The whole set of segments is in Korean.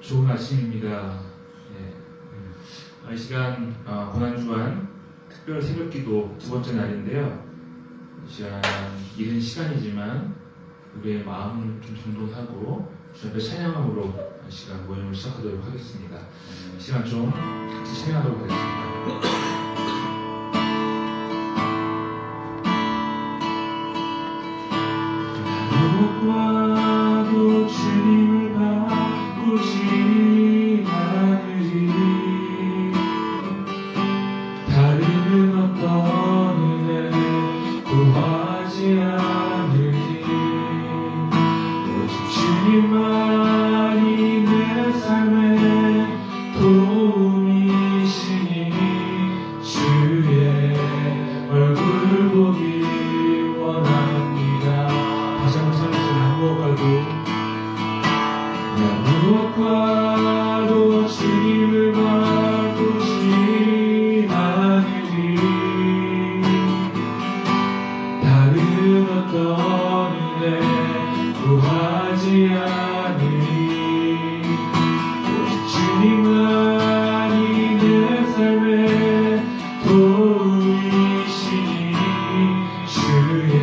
좋은 아침입니다. 네. 이 시간 고난주간 특별 새벽기도 두 번째 날인데요. 이 시간 이른 시간이지만 우리의 마음을 좀 정돈하고 주 앞에 찬양함으로 이 시간 모임을 시작하도록 하겠습니다. 이 시간 좀 같이 찬양하도록 하겠습니다. 무엇과도 주님을 바꾸지 않으리. 다른 어떤 은혜 구하지 않으리. 오직 주님만이 내 삶의 도움이시니 주의 얼굴 보기 원합니다. 다시 한번 찬양했습니다. 무엇과도 주님을 바꾸지 않으리. 다른 어떤 은혜 구하지 않으리. 오직 주님만이 내 삶의 도움이시니 주의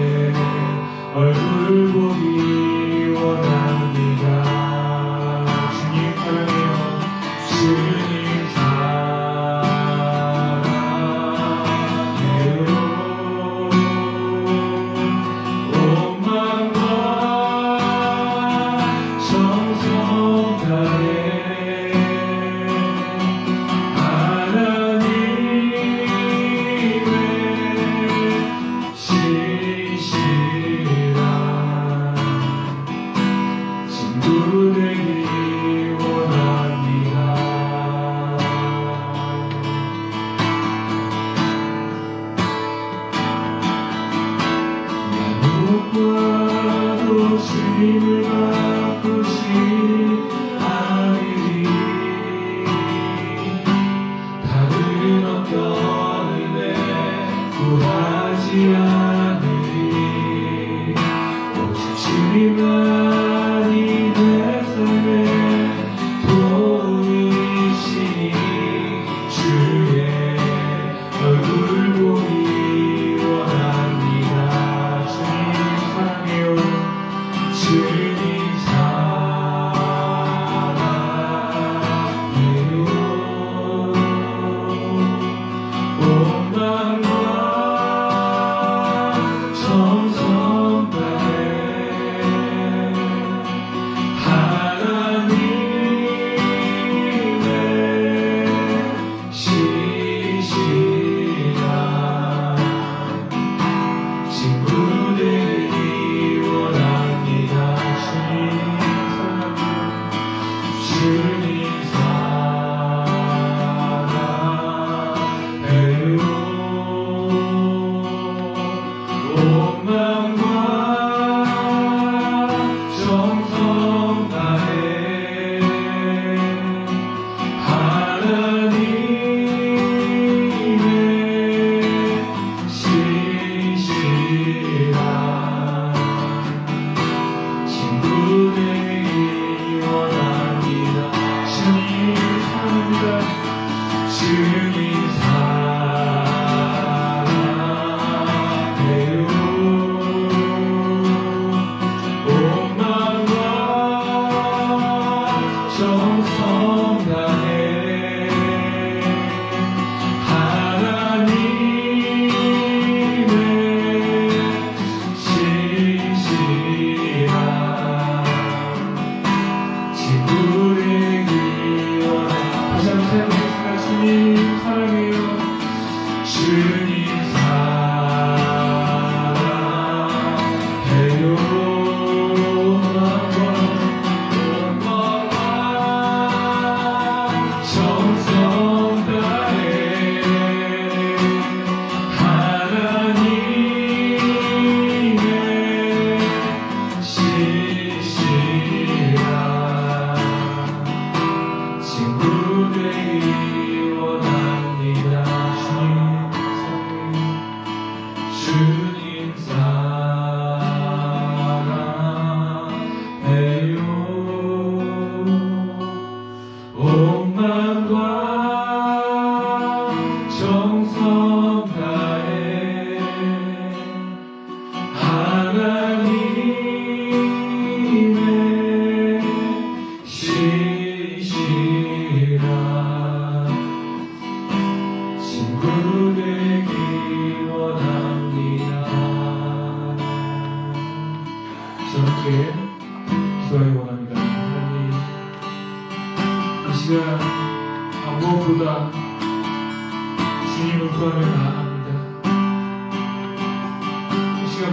얼굴 보기 원합니다. 주님 사랑해요. 주님 사랑해요. 온 마음과 정성 다해 하나님의 신실한 친구 되기 원합니다. 무엇과도 주님을 바꾸지 않으리. 다른 어떤 은혜 구하지 않으리. 오직 주님만이 내 삶의 도움이시니 주의 얼굴 보기 원합니다. 주님 사랑해요. 주님 사랑해요. 온 마음과 정성 다해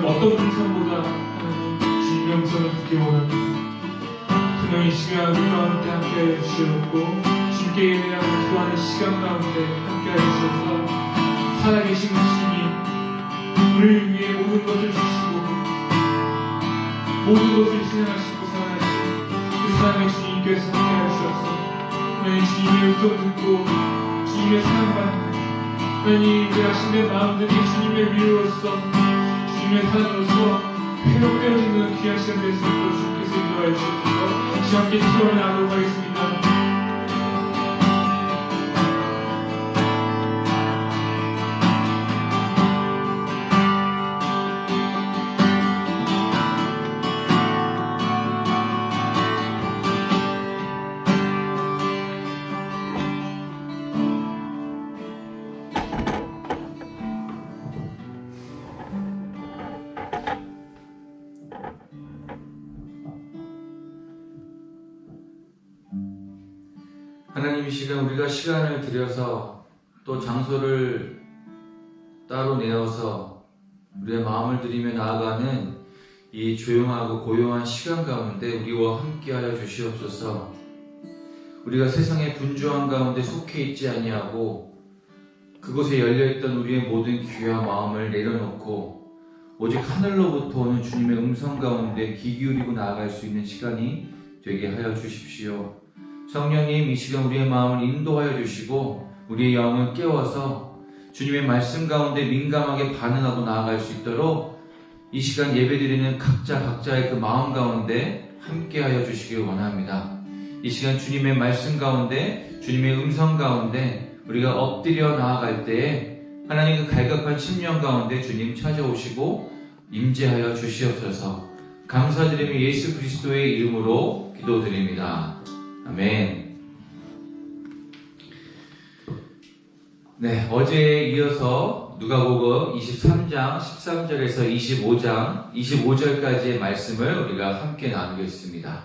어떤 음성보다 하나님 주님의 음성을 듣기 원합니다. 분명히 이 시간 우리 가운데 함께하여 주시옵고 주님께 예배하는 기도하는 시간 가운데 함께하여 주셔서 살아계신 주님 우리를 위해 모든 것을 주시고 모든 것을 희생하시고 살아가신 그 사랑의 주님께서 함께하여 주셔서 하나님 주님의 음성 듣고 주님의 사랑받는 하나님 우리 아침의 마음들이 주님의 위로로서 주님의 사랑으로서 회복되어지는 귀한 시간 될 수 있도록 주님께서 인도하여 주셔서 다시 함께 기도를 나누도록 하겠습니다. 하나님 이 시간 우리가 시간을 들여서 또 장소를 따로 내어서 우리의 마음을 들이며 나아가는 이 조용하고 고요한 시간 가운데 우리와 함께하여 주시옵소서. 우리가 세상의 분주한 가운데 속해 있지 아니하고 그곳에 열려있던 우리의 모든 귀와 마음을 내려놓고 오직 하늘로부터 오는 주님의 음성 가운데 귀 기울이고 나아갈 수 있는 시간이 되게 하여 주십시오. 성령님 이 시간 우리의 마음을 인도하여 주시고 우리의 영을 깨워서 주님의 말씀 가운데 민감하게 반응하고 나아갈 수 있도록 이 시간 예배드리는 각자의 그 마음 가운데 함께하여 주시길 원합니다. 이 시간 주님의 말씀 가운데 주님의 음성 가운데 우리가 엎드려 나아갈 때에 하나님 그 갈급한 심령 가운데 주님 찾아오시고 임재하여 주시옵소서. 감사드리며 예수 그리스도의 이름으로 기도드립니다. 아멘. 네, 어제에 이어서 누가복음 23장 13절에서 25절까지의 말씀을 우리가 함께 나누겠습니다.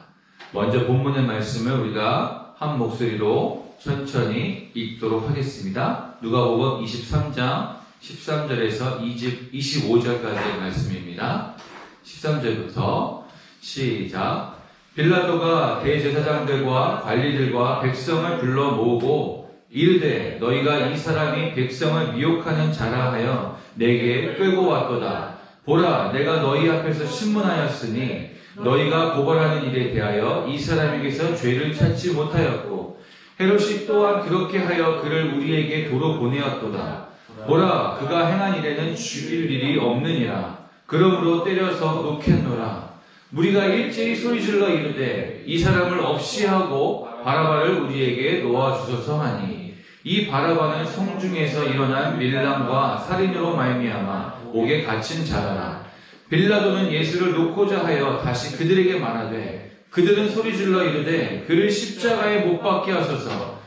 먼저 본문의 말씀을 우리가 한 목소리로 천천히 읽도록 하겠습니다. 누가복음 23장 13절에서 25절까지의 말씀입니다. 13절부터 시작. 빌라도가 대제사장들과 관리들과 백성을 불러 모으고 이르되 너희가 이 사람이 백성을 미혹하는 자라 하여 내게 끌고 왔도다. 보라, 내가 너희 앞에서 신문하였으니 너희가 고발하는 일에 대하여 이 사람에게서 죄를 찾지 못하였고 헤롯이 또한 그렇게 하여 그를 우리에게 도로 보내었도다. 보라, 그가 행한 일에는 죽일 일이 없느니라. 그러므로 때려서 놓겠노라. 우리가 일제히 소리질러 이르되 이 사람을 없이 하고 바라바를 우리에게 놓아주소서 하니 이 바라바는 성중에서 일어난 밀람과 살인으로 말미암아 옥에 갇힌 자라라. 빌라도는 예수를 놓고자 하여 다시 그들에게 말하되 그들은 소리질러 이르되 그를 십자가에 못 박게 하소서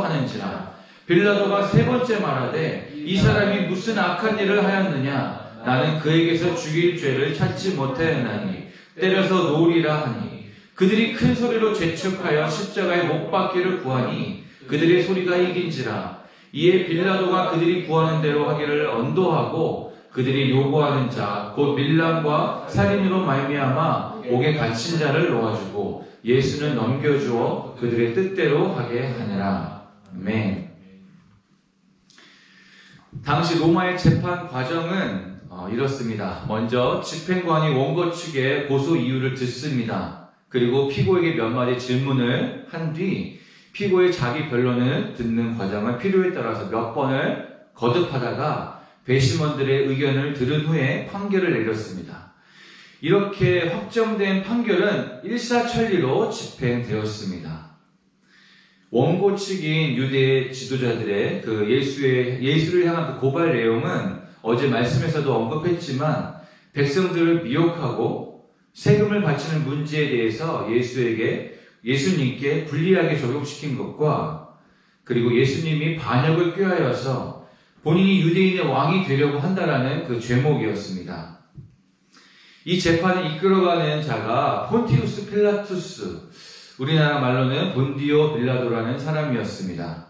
하는지라. 빌라도가 세 번째 말하되 이 사람이 무슨 악한 일을 하였느냐. 나는 그에게서 죽일 죄를 찾지 못하였나니 때려서 놓으리라 하니 그들이 큰 소리로 재촉하여 십자가에 못 박기를 구하니 그들의 소리가 이긴지라. 이에 빌라도가 그들이 구하는 대로 하기를 언도하고 그들이 요구하는 자 곧 밀람과 살인으로 말미암아 옥에 갇힌 자를 놓아주고 예수는 넘겨주어 그들의 뜻대로 하게 하니라. 아멘. 당시 로마의 재판 과정은 이렇습니다. 먼저 집행관이 원고 측의 고소 이유를 듣습니다. 그리고 피고에게 몇 마디 질문을 한 뒤 피고의 자기 변론을 듣는 과정을 필요에 따라서 몇 번을 거듭하다가 배심원들의 의견을 들은 후에 판결을 내렸습니다. 이렇게 확정된 판결은 일사천리로 집행되었습니다. 원고 측인 유대 지도자들의 그 예수를 향한 그 고발 내용은 어제 말씀에서도 언급했지만 백성들을 미혹하고 세금을 바치는 문제에 대해서 예수님께 불리하게 적용시킨 것과 그리고 예수님이 반역을 꾀하여서 본인이 유대인의 왕이 되려고 한다라는 그 죄목이었습니다. 이 재판을 이끌어가는 자가 폰티우스 필라투스, 우리나라 말로는 본디오 빌라도라는 사람이었습니다.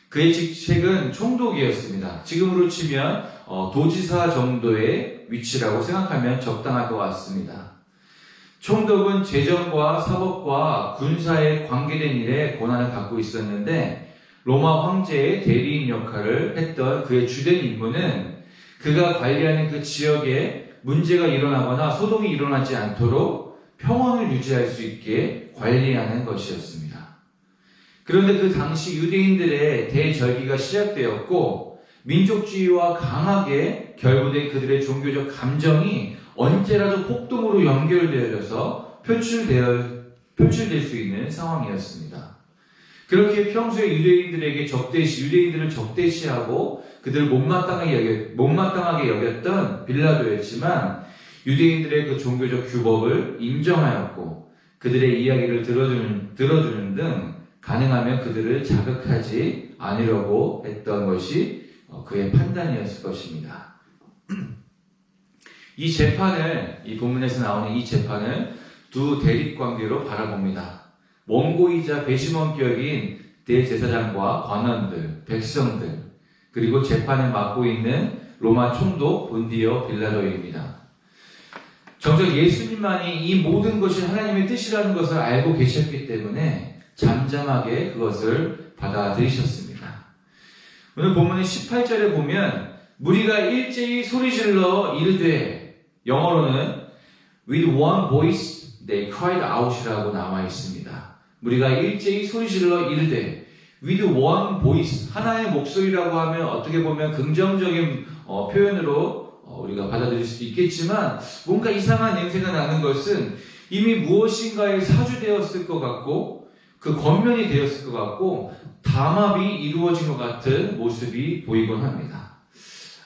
그의 직책은 총독이었습니다. 지금으로 치면 도지사 정도의 위치라고 생각하면 적당할 것 같습니다. 총독은 재정과 사법과 군사에 관계된 일에 권한을 갖고 있었는데 로마 황제의 대리인 역할을 했던 그의 주된 임무는 그가 관리하는 그 지역에 문제가 일어나거나 소동이 일어나지 않도록 평온을 유지할 수 있게 관리하는 것이었습니다. 그런데 그 당시 유대인들의 대절기가 시작되었고 민족주의와 강하게 결부된 그들의 종교적 감정이 언제라도 폭동으로 연결되어져서 표출될 수 있는 상황이었습니다. 그렇게 평소에 유대인들을 적대시하고 그들을 못마땅하게 여겼던 빌라도였지만 유대인들의 그 종교적 규범을 인정하였고 그들의 이야기를 들어주는 등 가능하면 그들을 자극하지 않으려고 했던 것이 그의 판단이었을 것입니다. 이 본문에서 나오는 이 재판을 두 대립관계로 바라봅니다. 원고이자 배심원격인 대제사장과 관원들, 백성들, 그리고 재판을 맡고 있는 로마 총독 본디오 빌라도입니다. 정작 예수님만이 이 모든 것이 하나님의 뜻이라는 것을 알고 계셨기 때문에 잠잠하게 그것을 받아들이셨습니다. 오늘 본문의 18절에 보면 무리가 일제히 소리질러 이르되, 영어로는 with one voice they cried out이라고 나와 있습니다. 무리가 일제히 소리질러 이르되, with one voice, 하나의 목소리라고 하면 어떻게 보면 긍정적인 표현으로 우리가 받아들일 수도 있겠지만 뭔가 이상한 냄새가 나는 것은 이미 무엇인가에 사주되었을 것 같고 그 겉면이 되었을 것 같고 담합이 이루어진 것 같은 모습이 보이곤 합니다.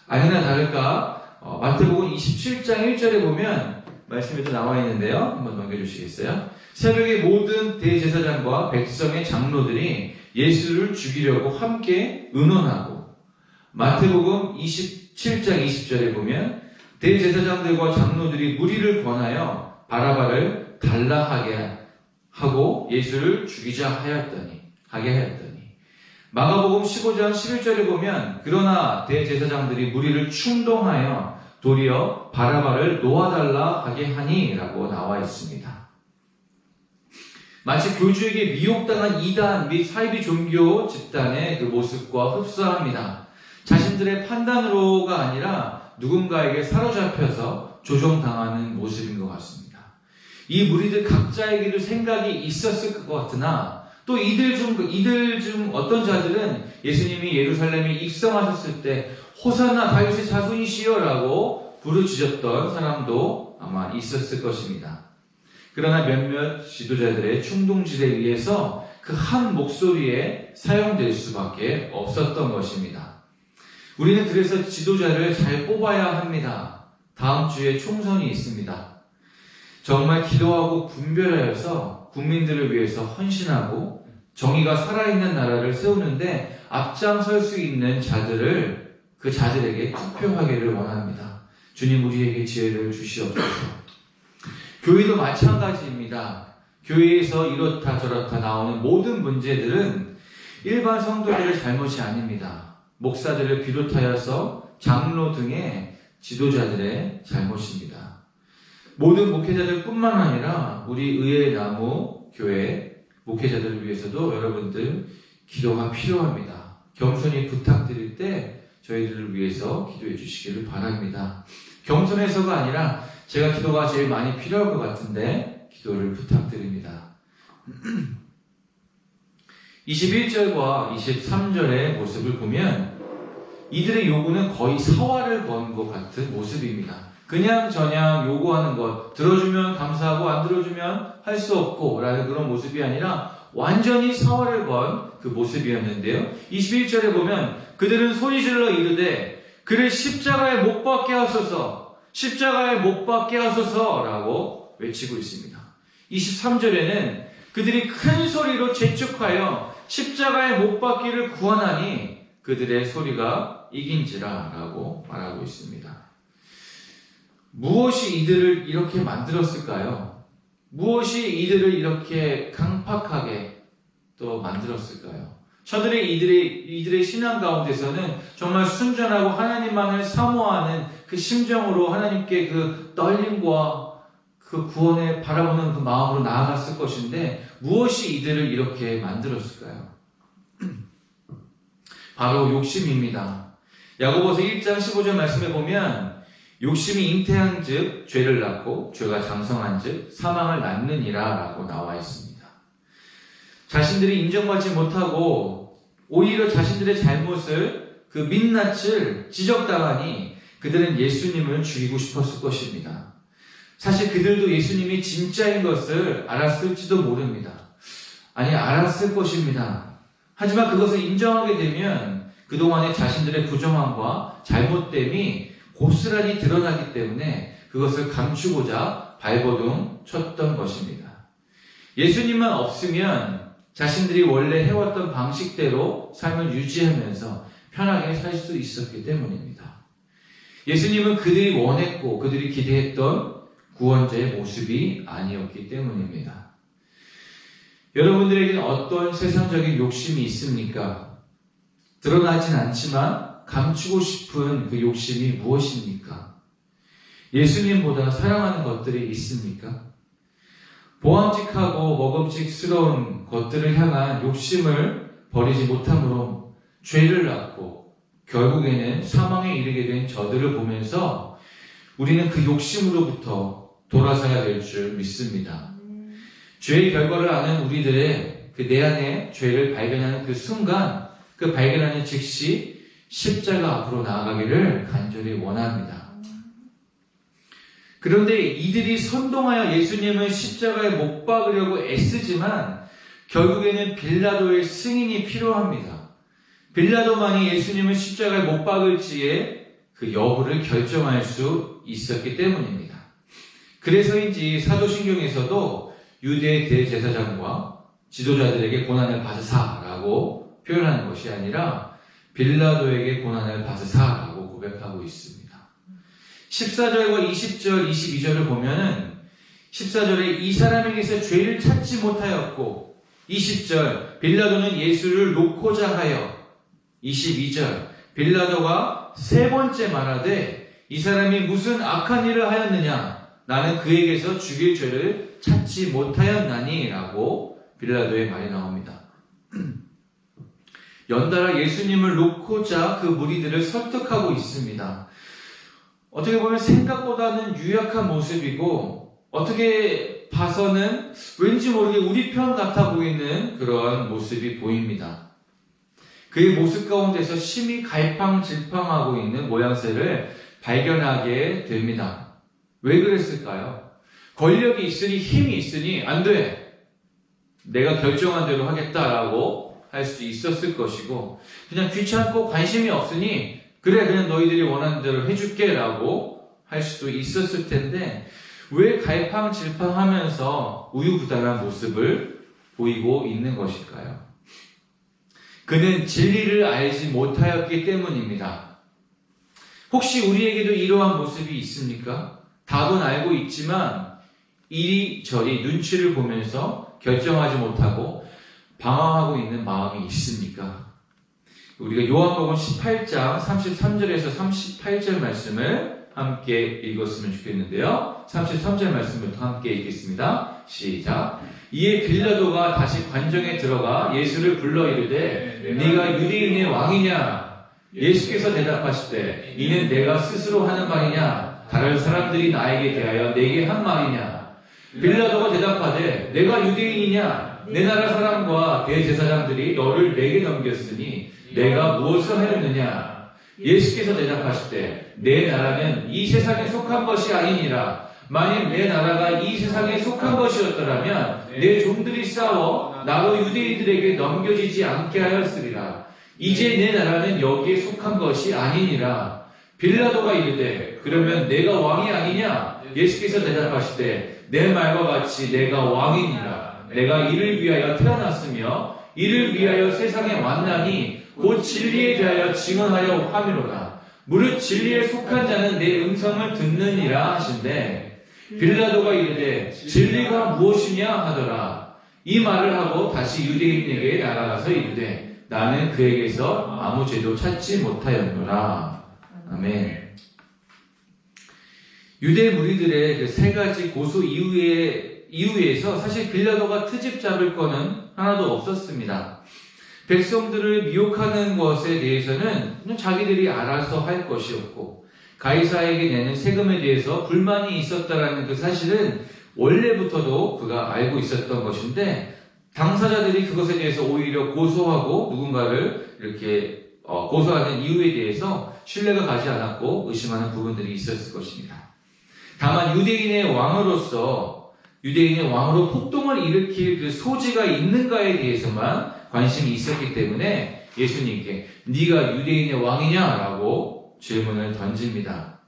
아니나 다를까 마태복음 27장 1절에 보면 말씀에도 나와 있는데요. 한번 넘겨주시겠어요? 새벽에 모든 대제사장과 백성의 장로들이 예수를 죽이려고 함께 의논하고, 마태복음 27장 20절에 보면 대제사장들과 장로들이 무리를 권하여 바라바를 달라하게 하고 예수를 죽이자 하게 하였더니, 마가복음 15장 11절에 보면 그러나 대제사장들이 무리를 충동하여 도리어 바라바를 놓아달라 하게 하니 라고 나와 있습니다. 마치 교주에게 미혹당한 이단 및 사이비 종교 집단의 그 모습과 흡사합니다. 자신들의 판단으로가 아니라 누군가에게 사로잡혀서 조종당하는 모습인 것 같습니다. 이 무리들 각자에게도 생각이 있었을 것 같으나 또 이들 중 어떤 자들은 예수님이 예루살렘에 입성하셨을 때 호산나 다윗의 자손이시여 라고 부르짖었던 사람도 아마 있었을 것입니다. 그러나 몇몇 지도자들의 충동질에 의해서 그 한 목소리에 사용될 수밖에 없었던 것입니다. 우리는 그래서 지도자를 잘 뽑아야 합니다. 다음 주에 총선이 있습니다. 정말 기도하고 분별하여서 국민들을 위해서 헌신하고 정의가 살아있는 나라를 세우는데 앞장설 수 있는 그 자들에게 투표하기를 원합니다. 주님 우리에게 지혜를 주시옵소서. 교회도 마찬가지입니다. 교회에서 이렇다 저렇다 나오는 모든 문제들은 일반 성도들의 잘못이 아닙니다. 목사들을 비롯하여서 장로 등의 지도자들의 잘못입니다. 모든 목회자들 뿐만 아니라 우리 의의 나무 교회 목회자들을 위해서도 여러분들 기도가 필요합니다. 겸손히 부탁드릴 때 저희들을 위해서 기도해 주시기를 바랍니다. 겸손해서가 아니라 제가 기도가 제일 많이 필요할 것 같은데 기도를 부탁드립니다. 21절과 23절의 모습을 보면 이들의 요구는 거의 사활을 건 것 같은 모습입니다. 그냥 저냥 요구하는 것, 들어주면 감사하고 안 들어주면 할 수 없고 라는 그런 모습이 아니라 완전히 사활을 건 그 모습이었는데요. 21절에 보면 그들은 소리질러 이르되 그를 십자가에 못 박게 하소서, 십자가에 못 박게 하소서 라고 외치고 있습니다. 23절에는 그들이 큰 소리로 재촉하여 십자가에 못 박기를 구하나니 그들의 소리가 이긴지라 라고 말하고 있습니다. 무엇이 이들을 이렇게 만들었을까요? 무엇이 이들을 이렇게 강팍하게 또 만들었을까요? 이들의 신앙 가운데서는 정말 순전하고 하나님만을 사모하는 그 심정으로 하나님께 그 떨림과 그 구원을 바라보는 그 마음으로 나아갔을 것인데 무엇이 이들을 이렇게 만들었을까요? 바로 욕심입니다. 야고보서 1장 15절 말씀에 보면 욕심이 잉태한 즉 죄를 낳고 죄가 장성한 즉 사망을 낳느니라 라고 나와 있습니다. 자신들이 인정받지 못하고 오히려 자신들의 잘못을 그 민낯을 지적당하니 그들은 예수님을 죽이고 싶었을 것입니다. 사실 그들도 예수님이 진짜인 것을 알았을지도 모릅니다. 아니, 알았을 것입니다. 하지만 그것을 인정하게 되면 그동안의 자신들의 부정함과 잘못됨이 고스란히 드러나기 때문에 그것을 감추고자 발버둥 쳤던 것입니다. 예수님만 없으면 자신들이 원래 해왔던 방식대로 삶을 유지하면서 편하게 살 수 있었기 때문입니다. 예수님은 그들이 원했고 그들이 기대했던 구원자의 모습이 아니었기 때문입니다. 여러분들에게는 어떤 세상적인 욕심이 있습니까? 드러나진 않지만 감추고 싶은 그 욕심이 무엇입니까? 예수님보다 사랑하는 것들이 있습니까? 보암직하고 먹음직스러운 것들을 향한 욕심을 버리지 못함으로 죄를 낳고 결국에는 사망에 이르게 된 저들을 보면서 우리는 그 욕심으로부터 돌아서야 될 줄 믿습니다. 죄의 결과를 아는 우리들의 그 내 안에 죄를 발견하는 그 순간, 그 발견하는 즉시 십자가 앞으로 나아가기를 간절히 원합니다. 그런데 이들이 선동하여 예수님을 십자가에 못 박으려고 애쓰지만 결국에는 빌라도의 승인이 필요합니다. 빌라도만이 예수님을 십자가에 못 박을지의 그 여부를 결정할 수 있었기 때문입니다. 그래서인지 사도신경에서도 유대 대제사장과 지도자들에게 고난을 받으사라고 표현하는 것이 아니라 빌라도에게 고난을 받으사라고 고백하고 있습니다. 14절과 20절, 22절을 보면은 14절에 이 사람에게서 죄를 찾지 못하였고 20절 빌라도는 예수를 놓고자 하여 22절 빌라도가 세 번째 말하되 이 사람이 무슨 악한 일을 하였느냐 나는 그에게서 죽일 죄를 찾지 못하였나니 라고 빌라도의 말이 나옵니다. 연달아 예수님을 놓고자 그 무리들을 설득하고 있습니다. 어떻게 보면 생각보다는 유약한 모습이고 어떻게 봐서는 왠지 모르게 우리 편 같아 보이는 그러한 모습이 보입니다. 그의 모습 가운데서 심히 갈팡질팡하고 있는 모양새를 발견하게 됩니다. 왜 그랬을까요? 권력이 있으니 힘이 있으니 안 돼. 내가 결정한 대로 하겠다라고 할 수 있었을 것이고 그냥 귀찮고 관심이 없으니 그래 그냥 너희들이 원하는 대로 해줄게 라고 할 수도 있었을 텐데 왜 갈팡질팡하면서 우유부단한 모습을 보이고 있는 것일까요? 그는 진리를 알지 못하였기 때문입니다. 혹시 우리에게도 이러한 모습이 있습니까? 답은 알고 있지만 이리저리 눈치를 보면서 결정하지 못하고 방황하고 있는 마음이 있습니까? 우리가 요한복음 18장 33절에서 38절 말씀을 함께 읽었으면 좋겠는데요. 33절 말씀부터 함께 읽겠습니다. 시작. 이에 빌라도가 다시 관정에 들어가 예수를 불러 이르되 네가 유대인의 왕이냐? 예수께서 대답하시되 이는 내가 스스로 하는 말이냐? 다른 사람들이 나에게 대하여 내게 한 말이냐? 빌라도가 대답하되 내가 유대인이냐? 내 나라 사람과 대제사장들이 너를 내게 넘겼으니 내가 무엇을 하였느냐? 예수께서 대답하시되 내 나라는 이 세상에 속한 것이 아니니라. 만일 내 나라가 이 세상에 속한 것이었더라면 내 종들이 싸워 나로 유대인들에게 넘겨지지 않게 하였으리라. 이제 내 나라는 여기에 속한 것이 아니니라. 빌라도가 이르되 그러면 내가 왕이 아니냐? 예수께서 대답하시되 내 말과 같이 내가 왕이니라. 내가 이를 위하여 태어났으며 이를 위하여 세상에 왔나니 곧 진리에 대하여 증언하려 함이로다. 무릇 진리에 속한 자는 내 음성을 듣느니라 하신대 빌라도가 이르되 진리가 무엇이냐 하더라. 이 말을 하고 다시 유대인에게 날아가서 이르되 나는 그에게서 아무 죄도 찾지 못하였노라. 아멘. 유대 무리들의 그 세 가지 고소 이후에서 사실 빌라도가 트집 잡을 거는 하나도 없었습니다. 백성들을 미혹하는 것에 대해서는 그냥 자기들이 알아서 할 것이었고, 가이사에게 내는 세금에 대해서 불만이 있었다라는 그 사실은 원래부터도 그가 알고 있었던 것인데, 당사자들이 그것에 대해서 오히려 고소하고 누군가를 이렇게 고소하는 이유에 대해서 신뢰가 가지 않았고 의심하는 부분들이 있었을 것입니다. 다만 유대인의 왕으로 폭동을 일으킬 그 소지가 있는가에 대해서만 관심이 있었기 때문에 예수님께 네가 유대인의 왕이냐라고 질문을 던집니다.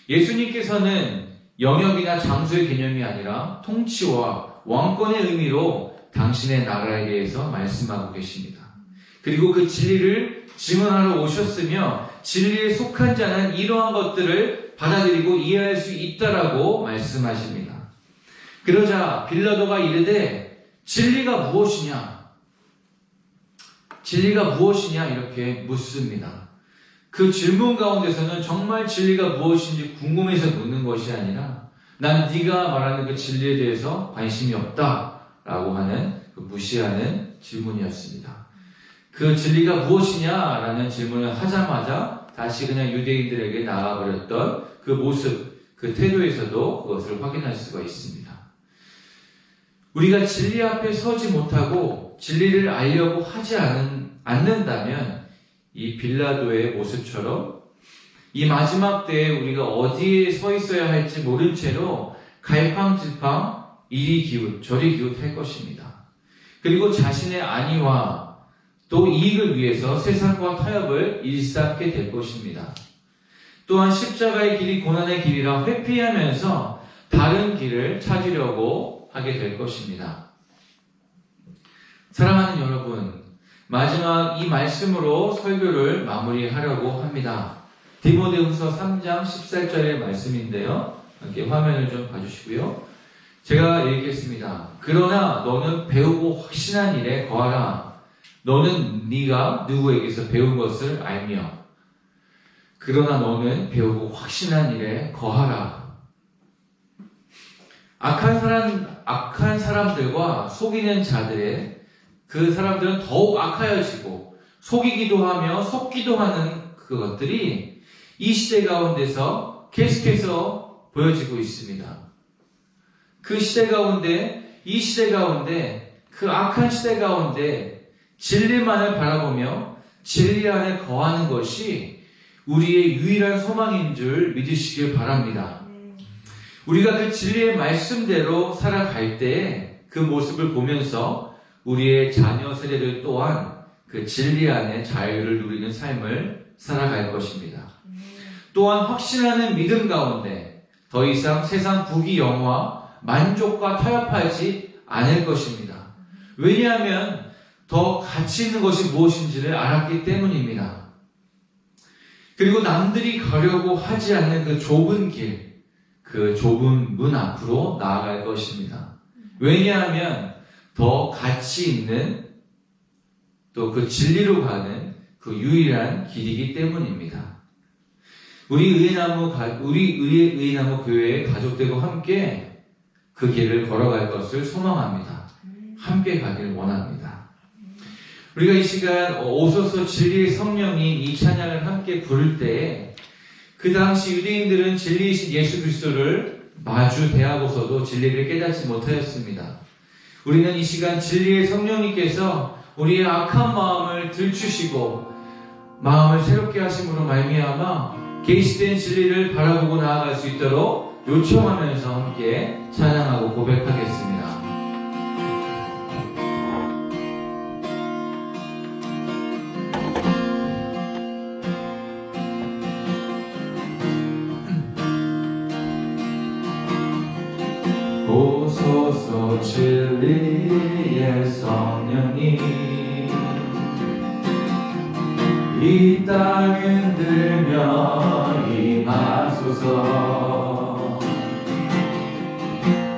예수님께서는 영역이나 장소의 개념이 아니라 통치와 왕권의 의미로 당신의 나라에 대해서 말씀하고 계십니다. 그리고 그 진리를 증언하러 오셨으며 진리에 속한 자는 이러한 것들을 받아들이고 이해할 수 있다라고 말씀하십니다. 그러자 빌라도가 이르되 진리가 무엇이냐? 진리가 무엇이냐? 이렇게 묻습니다. 그 질문 가운데서는 정말 진리가 무엇인지 궁금해서 묻는 것이 아니라 난 네가 말하는 그 진리에 대해서 관심이 없다라고 하는 그 무시하는 질문이었습니다. 그 진리가 무엇이냐라는 질문을 하자마자 다시 그냥 유대인들에게 나아버렸던 그 모습, 그 태도에서도 그것을 확인할 수가 있습니다. 우리가 진리 앞에 서지 못하고 진리를 알려고 하지 않는다면 이 빌라도의 모습처럼 이 마지막 때에 우리가 어디에 서 있어야 할지 모른 채로 갈팡질팡 이리 기웃 저리 기웃 할 것입니다. 그리고 자신의 안위와 또 이익을 위해서 세상과 타협을 일삼게 될 것입니다. 또한 십자가의 길이 고난의 길이라 회피하면서 다른 길을 찾으려고 하게 될 것입니다. 사랑하는 여러분, 마지막 이 말씀으로 설교를 마무리하려고 합니다. 디모데후서 3장 14절의 말씀인데요. 이렇게 화면을 좀 봐주시고요. 제가 읽겠습니다. 그러나 너는 배우고 확신한 일에 거하라. 너는 네가 누구에게서 배운 것을 알며 그러나 너는 배우고 확신한 일에 거하라. 악한 사람들과 속이는 자들의 그 사람들은 더욱 악하여지고 속이기도 하며 속기도 하는 그것들이 이 시대 가운데서 계속해서 보여지고 있습니다. 그 시대 가운데, 이 시대 가운데, 그 악한 시대 가운데 진리만을 바라보며 진리 안에 거하는 것이 우리의 유일한 소망인 줄 믿으시길 바랍니다. 우리가 그 진리의 말씀대로 살아갈 때에 그 모습을 보면서 우리의 자녀 세대들 또한 그 진리 안에 자유를 누리는 삶을 살아갈 것입니다. 또한 확신하는 믿음 가운데 더 이상 세상 부귀영화, 만족과 타협하지 않을 것입니다. 왜냐하면 더 가치 있는 것이 무엇인지를 알았기 때문입니다. 그리고 남들이 가려고 하지 않는 그 좁은 길, 그 좁은 문 앞으로 나아갈 것입니다. 왜냐하면 더 가치 있는 또 그 진리로 가는 그 유일한 길이기 때문입니다. 우리 의나무 교회의 가족들과 함께 그 길을 걸어갈 것을 소망합니다. 함께 가길 원합니다. 우리가 이 시간 오소서 진리의 성령인 이 찬양을 함께 부를 때에 그 당시 유대인들은 진리이신 예수 그리스도를 마주 대하고서도 진리를 깨닫지 못하였습니다. 우리는 이 시간 진리의 성령님께서 우리의 악한 마음을 들추시고 마음을 새롭게 하심으로 말미암아 계시된 진리를 바라보고 나아갈 수 있도록 요청하면서 함께 찬양하고 고백하겠습니다. 오소서 진리의 성령님 이 땅 흔들며 임하소서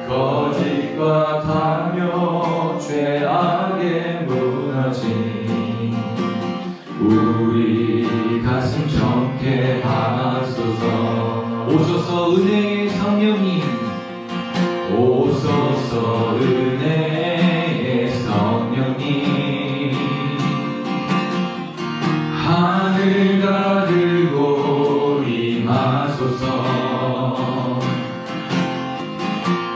거짓과 탐욕 죄악에 무너진 임하소서.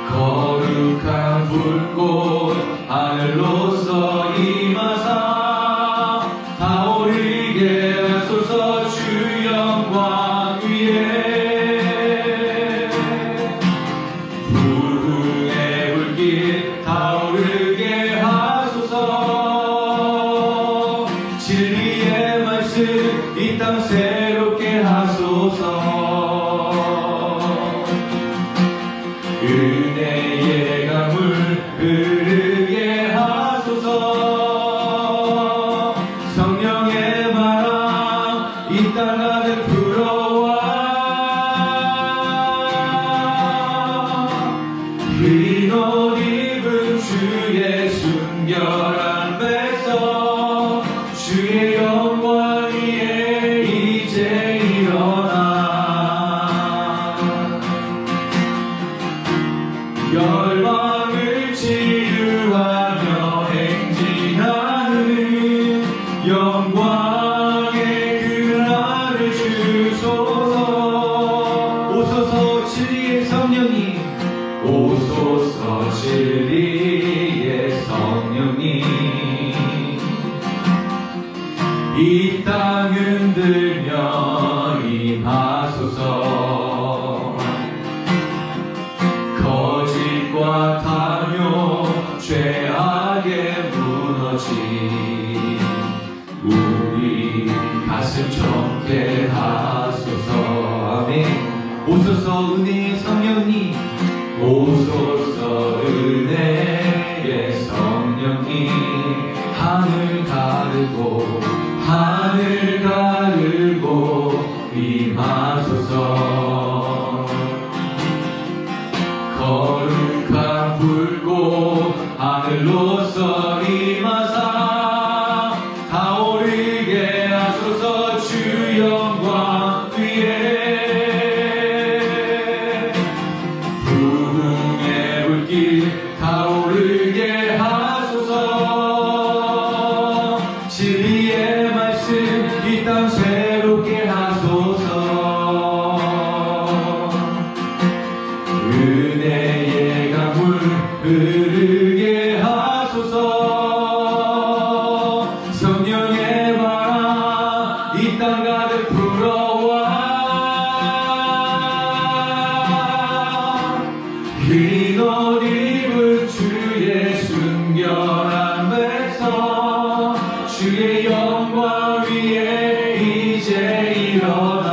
거룩한 불꽃 하늘로서 임하사 타오르게 하소서. 주 영광 위에 부흥의 불길 타오르게 하소서. 진리의 말씀 이 땅 새롭게 하소서. 은혜의 강물 흐르게 하소서. 성령의 바람 이 땅 가득 불어와 흰 옷 입은 주의 순결한 백성 주의 영광 위에 이제 일어나 열방을 치유하며 행진하는 영광의 그날을 주소서. 오소서 진리의 성령님, 오소서 진리의 성령님, 이 땅 흔들며 임하소서. 거짓과 탐욕 죄악에 무너진 우리 가슴 청케 하소서. 아멘. 오소서 은혜의 성령님, 오소서 은혜의 성령님, 하늘 가르고 임하소서. 거룩한 불꽃 하늘로서 임하사 타오르게 하소서. 주 영광 위에 부흥의 불길 타오르게 하소서. 진리의 말씀 이 땅 새롭게 하소서. 은혜의 강물 흐르게 하소서. 성령의 바람 이 땅 가득 불어와 흰 옷 입은 주의 순결한 백성 주의 영광 위에 이제 일어나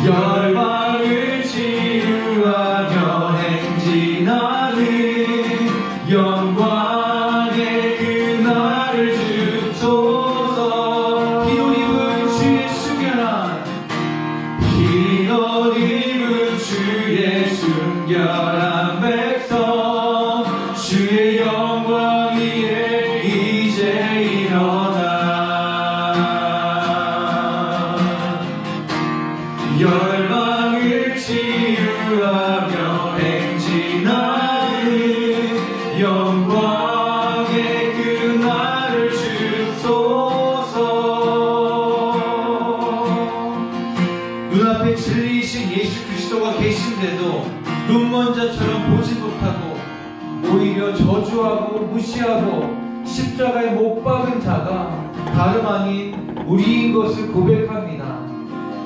열방을 치유하며 행진하는 영광의 그날을 주소서. 흰 옷 입은 주의 순결한 흰 옷 입은 주의 순결한 백성 주의 영광 위에 이제 일어나 열방을 치유하며 행진하는 영광의 그날을 주소서. 눈앞에 진리이신 예수 그리스도가 계신데도 눈먼자처럼 보지 못하고 오히려 저주하고 무시하고 십자가에 못 박은 자가 다름 아닌 우리인 것을 고백합니다.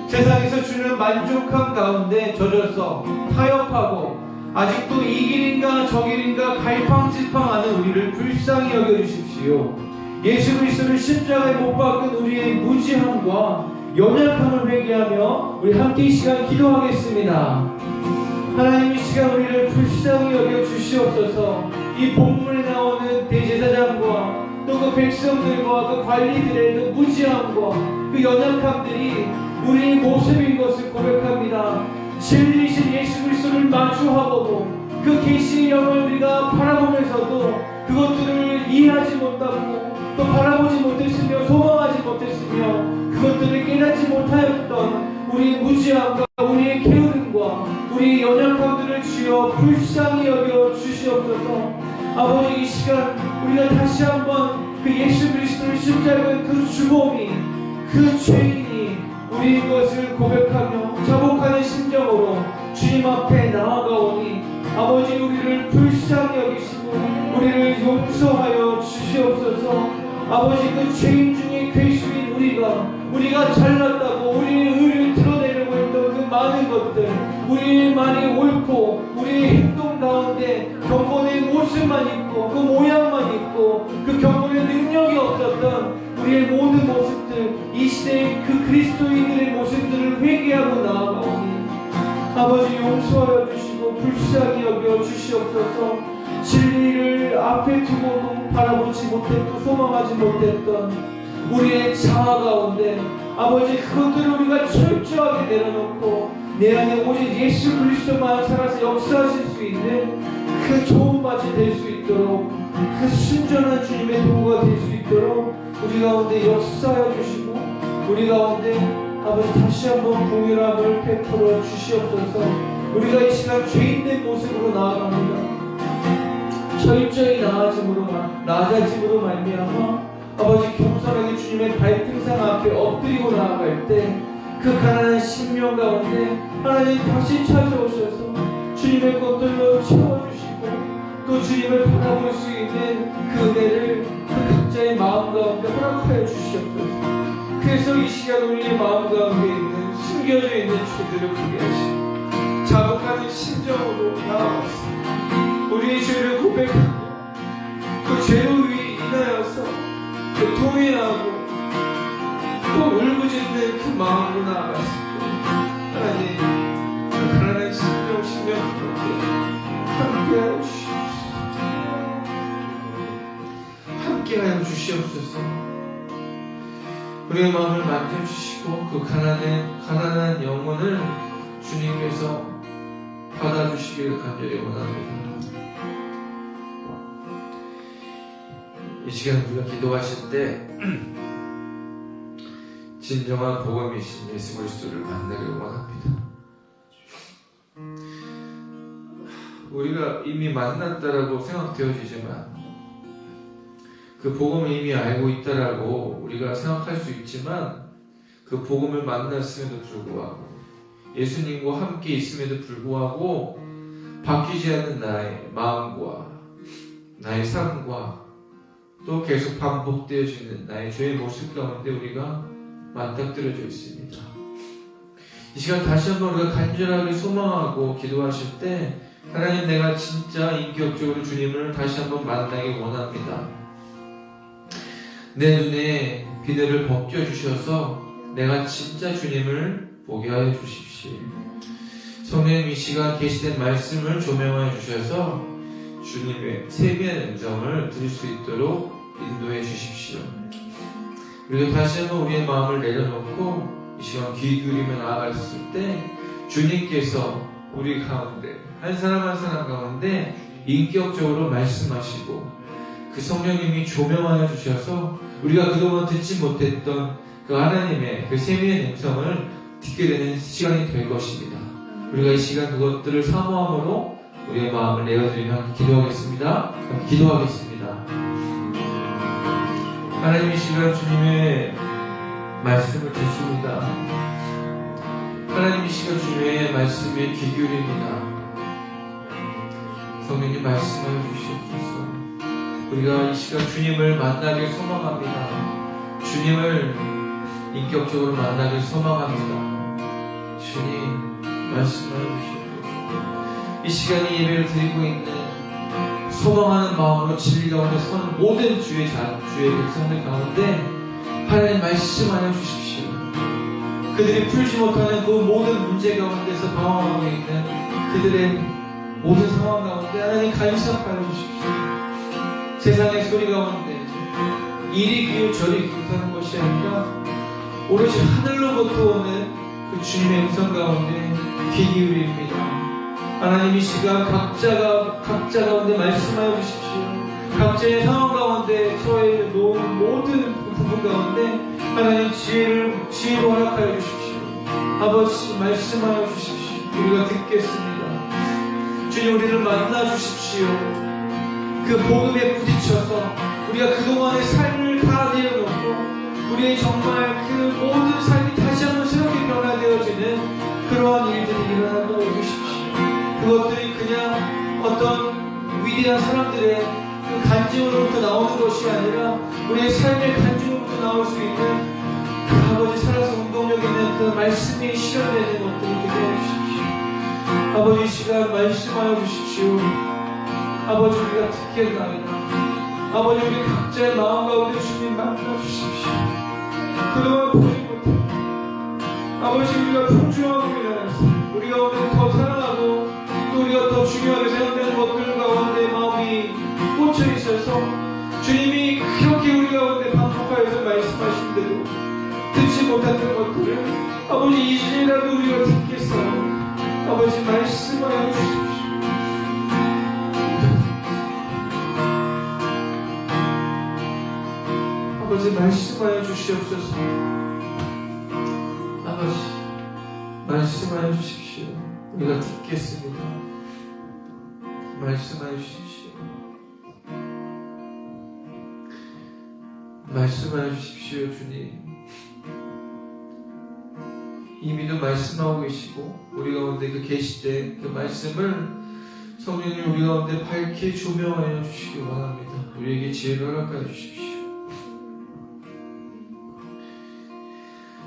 세상에서 주는 만족함 가운데 젖어서 타협하고 아직도 이 길인가 저 길인가 갈팡질팡하는 우리를 불쌍히 여겨주십시오. 예수 그리스도를 십자가에 못 박은 우리의 무지함과 연약함을 회개하며 우리 함께 이 시간 기도하겠습니다. 하나님, 이 시간 우리를 불쌍히 여겨주시옵소서. 이 본문에 나오는 대제사장과 또 그 백성들과 그 관리들의 그 무지함과 그 연약함들이 우리의 모습인 것을 고백합니다. 진리이신 예수 그리스도를 마주하고도 그 계시의 영을 우리가 바라보면서도 그것들을 이해하지 못하고 또 바라보지 못했으며 소망하지 못했으며 그것들을 깨닫지 못하였던 우리의 무지함과 우리의 게으름과 우리의 연약함들을 주여 불쌍히 여겨 주시옵소서. 아버지, 이 시간 우리가 다시 한번 그 예수 그리스도를 십자가의 그 주범이 그 죄인이 우리의 것을 고백하며 자복하는 심정으로 주님 앞에 나아가오니 아버지 우리를 불쌍히 여기시고 우리를 용서하여 주시옵소서. 아버지 그 죄인 중에 괴수인 우리가 잘났다고 우리의 의를 드러내려고 했던 그 많은 것들, 우리의 많이 옳고 우리의 행동 가운데 경건의 모습만 있고 그 모양만 있고 그 경건의 능력이 없었던 우리의 모든 모습들, 이 시대의 그 그리스도인들의 모습들을 회개하고 나아가오니 아버지 용서하여 주시고 불쌍히 여겨 주시옵소서. 진리를 앞에 두고도 바라보지 못했고 소망하지 못했던 우리의 자아 가운데 아버지 그것들을 우리가 철저하게 내려놓고 내 안에 오직 예수 그리스도만 살아서 역사하실 수 있는 그 좋은 밭이 될 수 있도록, 그 순전한 주님의 도구가 될 수 있도록 우리 가운데 역사하여 주시고 우리 가운데 아버지 다시 한번 긍휼함을 베풀어 주시옵소서. 우리가 이 시간 죄인된 모습으로 나아갑니다. 철저히 나아짐으로 말미암아 아버지 겸손하게 주님의 발등상 앞에 엎드리고 나아갈 때 그 가난한 심령 가운데 하나님 다시 찾아오셔서 주님의 것들로 채워주시고 또 주님을 바라볼 수 있는 그 은혜를 그 각자의 마음 가운데 허락하여 주시옵소서. 그래서 이 시간 우리의 마음 가운데 있는 숨겨져 있는 죄들을 보게 하시고 자복하는 심정으로 나아갔습니다. 우리의 죄를 고백하고 그 죄로 인하여서 그 통회하고 또 울부짖는 그 마음으로 나아갔습니다. 하나님 그 가난한 심령 가운데 함께하여 주시옵소서. 함께하여 주시옵소서. 우리의 마음을 만져주시고 그 가난한 영혼을 주님께서 받아주시기를 간절히 원합니다. 이 시간 우리가 기도하실 때 진정한 복음이신 예수 그리스도를 만나기를 원합니다. 우리가 이미 만났다라고 생각되어지지만 그 복음을 이미 알고 있다라고 우리가 생각할 수 있지만 그 복음을 만났음에도 불구하고 예수님과 함께 있음에도 불구하고 바뀌지 않는 나의 마음과 나의 삶과 또 계속 반복되어지는 나의 죄의 모습 가운데 우리가 맞닥뜨려져 있습니다. 이 시간 다시 한번 우리가 간절하게 소망하고 기도하실 때 하나님 내가 진짜 인격적으로 주님을 다시 한번 만나기 원합니다. 내 눈에 비늘을 벗겨주셔서 내가 진짜 주님을 보게 하여 주십시오. 성령님 이 시간 계시된 말씀을 조명하여 주셔서 주님의 세미한 음성을 들을 수 있도록 인도해 주십시오. 그리고 다시 한번 우리의 마음을 내려놓고 이 시간 귀 기울이며 나아갔을 때 주님께서 우리 가운데 한 사람 한 사람 가운데 인격적으로 말씀하시고 그 성령님이 조명하여 주셔서 우리가 그동안 듣지 못했던 그 하나님의 그 세미한 음성을 듣게 되는 시간이 될 것입니다. 우리가 이 시간 그것들을 사모함으로 우리의 마음을 내어드리며 기도하겠습니다. 하나님 이 시간 주님의 말씀을 듣습니다. 하나님 이 시간 주님의 말씀에 귀 기울입니다. 성령님 말씀하여 주시옵소서. 우리가 이 시간 주님을 만나길 소망합니다. 주님을 인격적으로 만나길 소망합니다. 주님 말씀하여 주시옵소서. 이 시간에 예배를 드리고 있는 소망하는 마음으로 진리 가운데 서는 모든 주의 백성들 가운데 하나님 말씀하여 주십시오. 그들이 풀지 못하는 그 모든 문제 가운데서 방황하고 있는 그들의 모든 상황 가운데 하나님 간섭하여 주십시오. 세상의 소리 가운데 이리 귀우 저리 귀하는 것이 아니라 오로지 하늘로부터 오는 그 주님의 음성 가운데 귀 기울입니다. 하나님 이 시간 각자 가운데 말씀하여 주십시오. 각자의 상황 가운데 처해 놓은 모든 부분 가운데 하나님 지혜로 허락하여 주십시오. 아버지 말씀하여 주십시오. 우리가 듣겠습니다. 주님 우리를 만나 주십시오. 그 복음에 부딪혀서 우리가 그동안의 삶을 다 내려놓고 우리의 정말 그 모든 삶이 다시 한번 새롭게 변화되어지는 그러한 일들이 일어나도록 해주십시오. 그것들이 그냥 어떤 위대한 사람들의 그 간증으로부터 나오는 것이 아니라 우리의 삶의 간증으로부터 나올 수 있는 그 아버지 살아서 운동력 있는 그 말씀이 실현되는 것들이 되게 해주십시오. 아버지 이 시간 말씀하여 주십시오. 아버지 우리가 듣겠나이다. 아버지 우리 각자의 마음 가운데 주님 만나 주십시오. 그동안 보지 못해 아버지 우리가 풍성하고 인하여서 우리 가운데 더 사랑하고 또 우리가 더 중요하게 생각되는 것들 가운데 마음이 꽂혀 있어서 주님이 그렇게 우리 가운데 반복하여서 말씀하신 대로 듣지 못했던 것들을 아버지 이제라도 우리가 듣겠어요. 아버지 말씀하여 주십시오. 아버지 말씀하여 주시옵소서. 아버지 말씀하여 주십시오. 우리가 듣겠습니다. 말씀하여 주십시오. 말씀하여 주십시오. 주님 이미도 말씀하고 계시고 우리 가운데 그 계실 때 그 말씀을 성령님 우리 가운데 밝히 조명하여 주시기 원합니다. 우리에게 지혜를 허락하여 주십시오.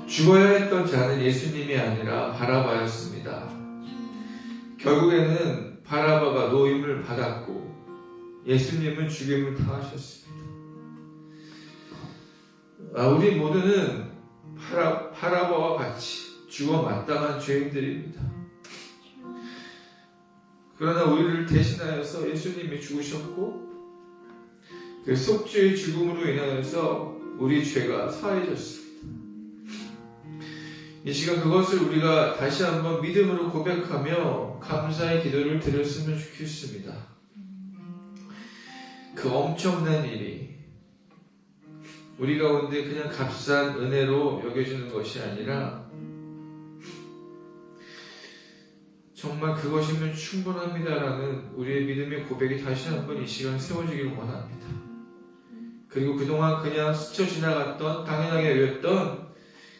죽어야 했던 자는 예수님이 아니라 바라바였습니다. 결국에는 바라바가 노임을 받았고 예수님은 죽임을 당하셨습니다. 우리 모두는 바라바와 같이 죽어 마땅한 죄인들입니다. 그러나 우리를 대신하여서 예수님이 죽으셨고 그 속죄의 죽음으로 인하여서 우리 죄가 사해졌습니다. 이 시간 그것을 우리가 다시 한번 믿음으로 고백하며 감사의 기도를 드렸으면 좋겠습니다. 그 엄청난 일이 우리 가운데 그냥 값싼 은혜로 여겨지는 것이 아니라 정말 그것이면 충분합니다라는 우리의 믿음의 고백이 다시 한번 이 시간 세워지길 원합니다. 그리고 그동안 그냥 스쳐 지나갔던 당연하게 여겼던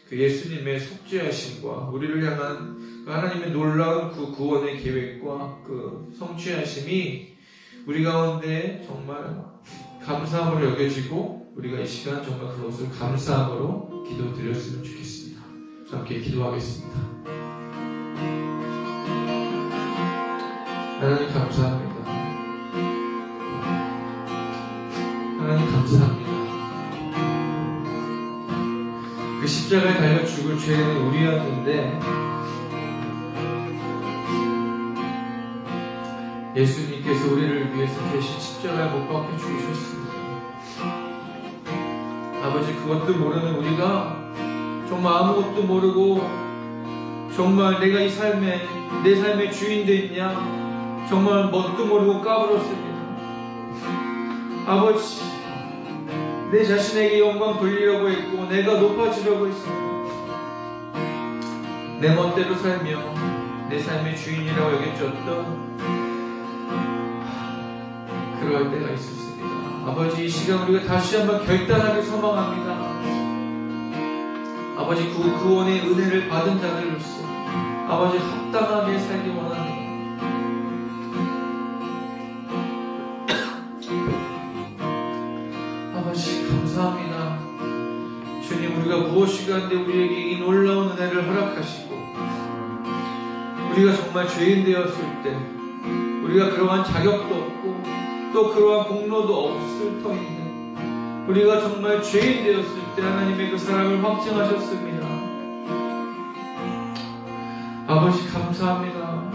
그 예수님의 속죄하심과 우리를 향한 그 하나님의 놀라운 그 구원의 계획과 그 성취하심이 우리 가운데 정말 감사함으로 여겨지고 우리가 이 시간 정말 그것을 감사함으로 기도드렸으면 좋겠습니다. 함께 기도하겠습니다. 하나님 감사합니다. 하나님 감사합니다. 그 십자가에 달려 죽을 죄는 우리였는데 예수님께서 우리를 위해서 대신 십자가에 못 박혀 죽으셨습니다. 아버지 그것도 모르는 우리가 정말 아무것도 모르고 정말 내가 이 삶에 내 삶의 주인 됐냐 정말 뭣도 모르고 까불었습니다. 아버지 내 자신에게 영광 돌리려고 했고 내가 높아지려고 했습니다. 내 멋대로 살며 내 삶의 주인이라고 여겨졌던 그럴 때가 있었습니다. 아버지 이 시간 우리가 다시 한번 결단하게 소망합니다. 아버지 그 구원의 은혜를 받은 자들로서 아버지 합당하게 살기 원합니다. 아버지 감사합니다. 주님 우리가 무엇이 간데 우리에게 이 놀라운 은혜를 허락하시고 우리가 정말 죄인 되었을 때 우리가 그러한 자격도 없고 또 그러한 공로도 없을 터인데 우리가 정말 죄인 되었을 때 하나님의 그 사랑을 확증하셨습니다. 아버지 감사합니다.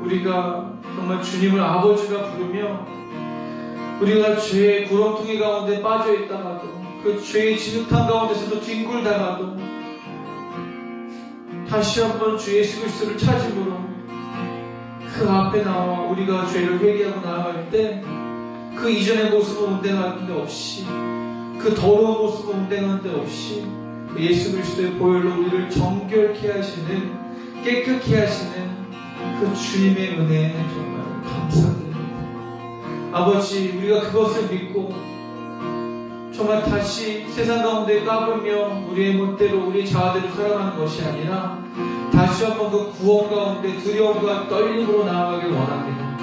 우리가 정말 주님을 아버지라 부르며 우리가 죄의 구렁텅이 가운데 빠져있다가도 그 죄의 진흙탕 가운데서도 뒹굴다가도 다시 한번 주 예수 그리스도를 찾음으로 그 앞에 나와 우리가 죄를 회개하고 나아갈 때 그 이전의 모습은 온당한 데 없이 그 더러운 모습은 온당한 데 없이 그 예수 그리스도의 보혈로 우리를 정결케 하시는 깨끗케 하시는 그 주님의 은혜에 정말 감사드립니다. 아버지 우리가 그것을 믿고 정말 다시 세상 가운데 까불며 우리의 멋대로 우리의 자아대로 살아가는 것이 아니라 다시 한번 그 구원 가운데 두려움과 떨림으로 나아가길 원합니다.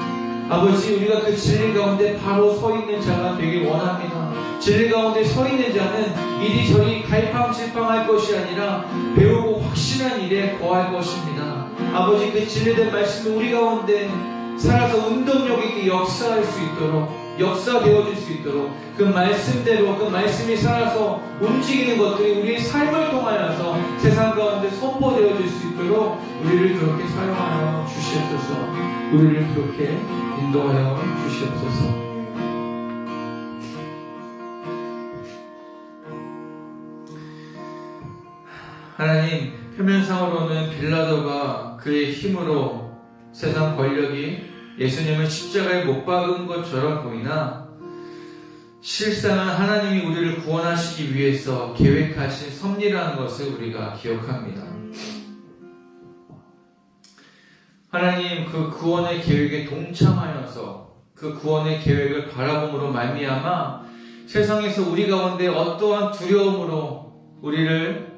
아버지, 우리가 그 진리 가운데 바로 서 있는 자가 되길 원합니다. 진리 가운데 서 있는 자는 이리저리 갈팡질팡할 것이 아니라 배우고 확신한 일에 거할 것입니다. 아버지, 그 진리된 말씀이 우리 가운데 살아서 운동력 있게 역사할 수 있도록, 역사되어질 수 있도록 그 말씀대로 그 말씀이 살아서 움직이는 것들이 우리의 삶을 통하여서 세상 가운데 선포되어질 수 있도록 우리를 그렇게 사용하여 주시옵소서. 우리를 그렇게 인도하여 주시옵소서. 하나님, 표면상으로는 빌라도가 그의 힘으로 세상 권력이 예수님을 십자가에 못 박은 것처럼 보이나 실상은 하나님이 우리를 구원하시기 위해서 계획하신 섭리라는 것을 우리가 기억합니다. 하나님, 그 구원의 계획에 동참하여서 그 구원의 계획을 바라봄으로 말미암아 세상에서 우리 가운데 어떠한 두려움으로 우리를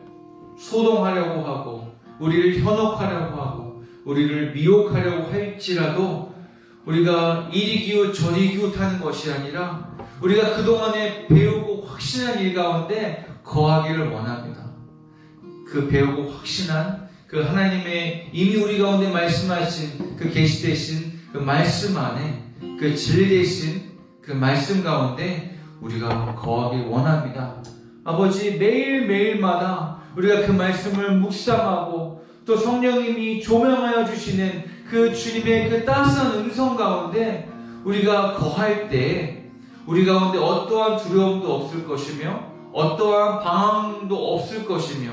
소동하려고 하고 우리를 현혹하려고 하고 우리를 미혹하려고 할지라도 우리가 이리 기웃 저리 기웃하는 것이 아니라 우리가 그동안에 배우고 확신한 일 가운데 거하기를 원합니다. 그 배우고 확신한 그 하나님의 이미 우리 가운데 말씀하신 그 계시되신 그 말씀 안에 그 진리되신 그 말씀 가운데 우리가 거하길 원합니다. 아버지, 매일매일마다 우리가 그 말씀을 묵상하고 또 성령님이 조명하여 주시는 그 주님의 그 따스한 음성 가운데 우리가 거할 때 우리 가운데 어떠한 두려움도 없을 것이며 어떠한 방황도 없을 것이며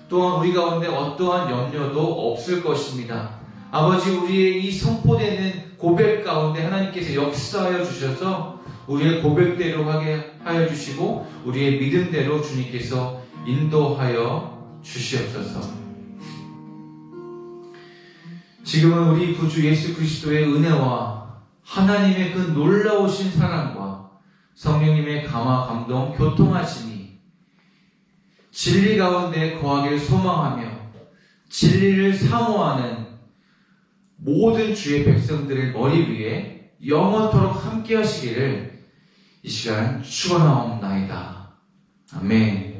또한 우리 가운데 어떠한 염려도 없을 것입니다. 아버지, 우리의 이 선포되는 고백 가운데 하나님께서 역사하여 주셔서 우리의 고백대로 하게 하여 주시고 우리의 믿음대로 주님께서 인도하여 주시옵소서. 지금은 우리 구주 예수 그리스도의 은혜와 하나님의 그 놀라우신 사랑과 성령님의 감화 감동 교통하심이 진리 가운데 거하길 소망하며 진리를 사모하는 모든 주의 백성들의 머리 위에 영원토록 함께 하시기를 이 시간 축원하옵나이다. 아멘.